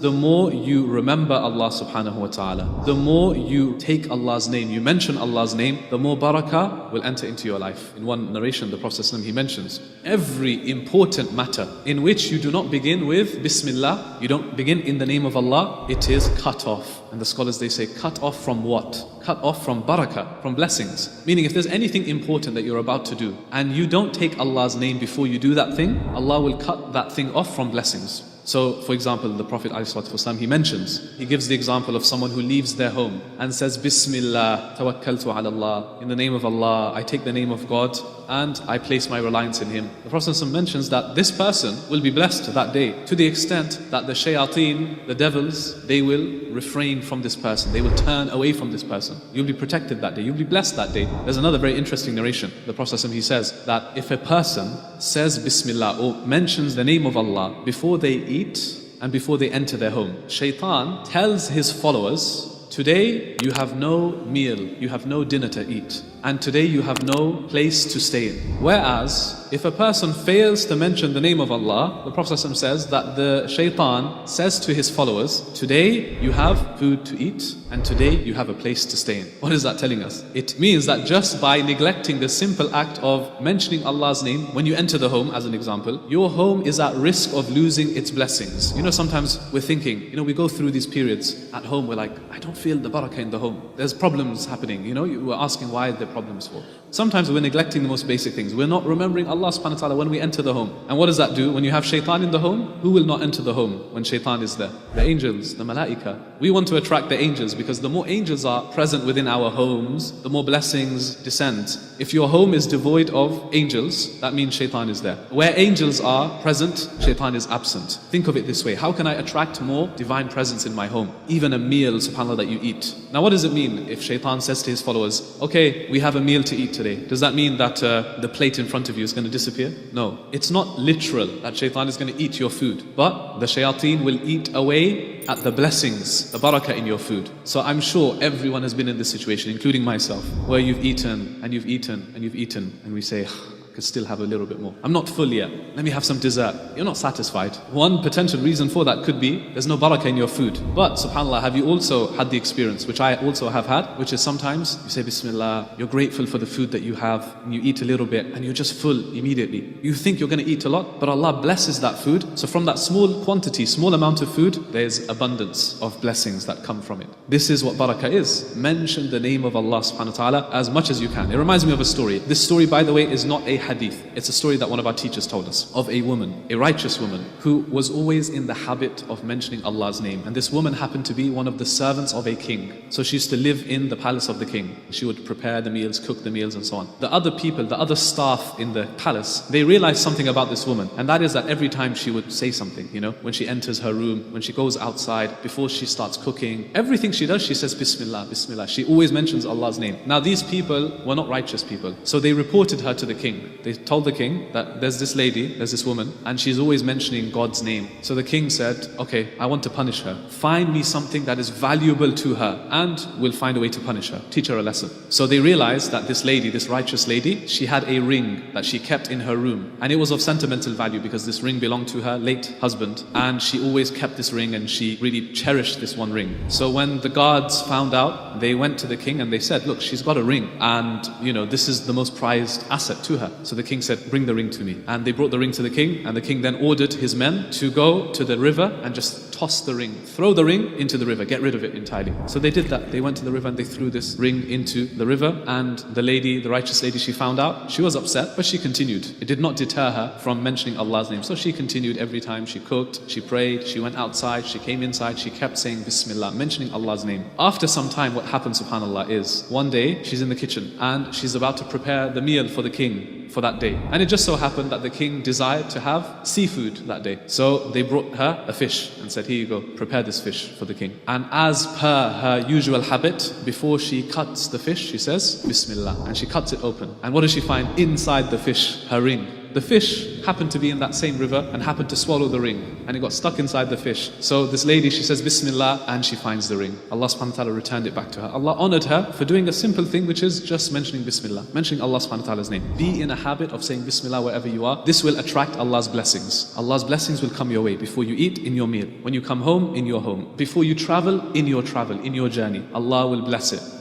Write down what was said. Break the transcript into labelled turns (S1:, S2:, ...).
S1: the more you remember Allah subhanahu wa ta'ala, the more you take Allah's name, you mention Allah's name, the more barakah will enter into your life. In one narration, the Prophet ﷺ, he mentions, every important matter in which you do not begin with bismillah, you don't begin in the name of Allah, it is cut off. And the scholars, they say, cut off from what? Cut off from barakah, from blessings. Meaning if there's anything important that you're about to do and you don't take Allah's name before you do that thing, Allah will cut that thing off from blessings. So, for example, the Prophet ﷺ, he gives the example of someone who leaves their home and says, Bismillah, tawakkaltu ala Allah, in the name of Allah, I take the name of God and I place my reliance in Him. The Prophet ﷺ mentions that this person will be blessed that day to the extent that the shayateen, the devils, they will refrain from this person. They will turn away from this person. You'll be protected that day. You'll be blessed that day. There's another very interesting narration. The Prophet ﷺ, he says that if a person says Bismillah or mentions the name of Allah before they eat and before they enter their home, Shaitan tells his followers, today you have no meal, you have no dinner to eat, and today you have no place to stay in. Whereas, if a person fails to mention the name of Allah, the Prophet ﷺ says that the Shaitan says to his followers, today you have food to eat, and today you have a place to stay in. What is that telling us? It means that just by neglecting the simple act of mentioning Allah's name when you enter the home, as an example, your home is at risk of losing its blessings. You know, sometimes we're thinking, we go through these periods at home, we're like, I don't feel the barakah in the home. There's problems happening, we're asking why there are problems for. Sometimes we're neglecting the most basic things. We're not remembering Allah subhanahu wa ta'ala when we enter the home. And what does that do? When you have shaitan in the home, who will not enter the home when shaitan is there? The angels, the malaika. We want to attract the angels because the more angels are present within our homes, the more blessings descend. If your home is devoid of angels, that means shaitan is there. Where angels are present, shaitan is absent. Think of it this way. How can I attract more divine presence in my home? Even a meal, subhanAllah, that you eat. Now what does it mean if shaitan says to his followers, okay, we have a meal to eat today. Does that mean that the plate in front of you is going to disappear? No. It's not literal that shaitan is going to eat your food. But the shayateen will eat away at the blessings, the barakah in your food. So I'm sure everyone has been in this situation, including myself, where you've eaten and you've eaten and you've eaten and we say, could still have a little bit more. I'm not full yet. Let me have some dessert. You're not satisfied. One potential reason for that could be there's no barakah in your food. But subhanAllah, have you also had the experience, which I also have had, which is sometimes you say Bismillah, you're grateful for the food that you have, and you eat a little bit, and you're just full immediately. You think you're going to eat a lot, but Allah blesses that food. So from that small quantity, small amount of food, there's abundance of blessings that come from it. This is what barakah is. Mention the name of Allah subhanahu wa ta'ala as much as you can. It reminds me of a story. This story, by the way, is not a hadith. It's a story that one of our teachers told us of a woman, a righteous woman, who was always in the habit of mentioning Allah's name. And this woman happened to be one of the servants of a king. So she used to live in the palace of the king. She would prepare the meals, cook the meals and so on. The other people, the other staff in the palace, they realized something about this woman. And that is that every time she would say something, when she enters her room, when she goes outside, before she starts cooking, everything she does, she says Bismillah, Bismillah. She always mentions Allah's name. Now these people were not righteous people. So they reported her to the king. They told the king that there's this lady, there's this woman, and she's always mentioning God's name. So the king said, okay, I want to punish her. Find me something that is valuable to her and we'll find a way to punish her. Teach her a lesson. So they realized that this lady, this righteous lady, she had a ring that she kept in her room. And it was of sentimental value because this ring belonged to her late husband. And she always kept this ring and she really cherished this one ring. So when the guards found out, they went to the king and they said, look, she's got a ring. And, this is the most prized asset to her. So the king said, bring the ring to me. And they brought the ring to the king, and the king then ordered his men to go to the river and just toss the ring, throw the ring into the river, get rid of it entirely. So they did that. They went to the river and they threw this ring into the river, and the lady, the righteous lady, she found out. She was upset, but she continued. It did not deter her from mentioning Allah's name. So she continued every time she cooked, she prayed, she went outside, she came inside, she kept saying Bismillah, mentioning Allah's name. After some time, what happened, subhanAllah, is one day she's in the kitchen and she's about to prepare the meal for the king for that day. And it just so happened that the king desired to have seafood that day. So they brought her a fish and said, here you go, prepare this fish for the king. And as per her usual habit, before she cuts the fish, she says, Bismillah, and she cuts it open. And what does she find inside the fish? Her ring. The fish happened to be in that same river and happened to swallow the ring, and it got stuck inside the fish. So this lady, she says bismillah, and she finds the ring. Allah subhanahu wa ta'ala returned it back to her. Allah honored her for doing a simple thing, which is just mentioning bismillah, mentioning Allah subhanahu wa ta'ala's name. Be in a habit of saying bismillah wherever you are. This will attract Allah's blessings. Allah's blessings will come your way before you eat, in your meal. When you come home, in your home. Before you travel, in your journey. Allah will bless it.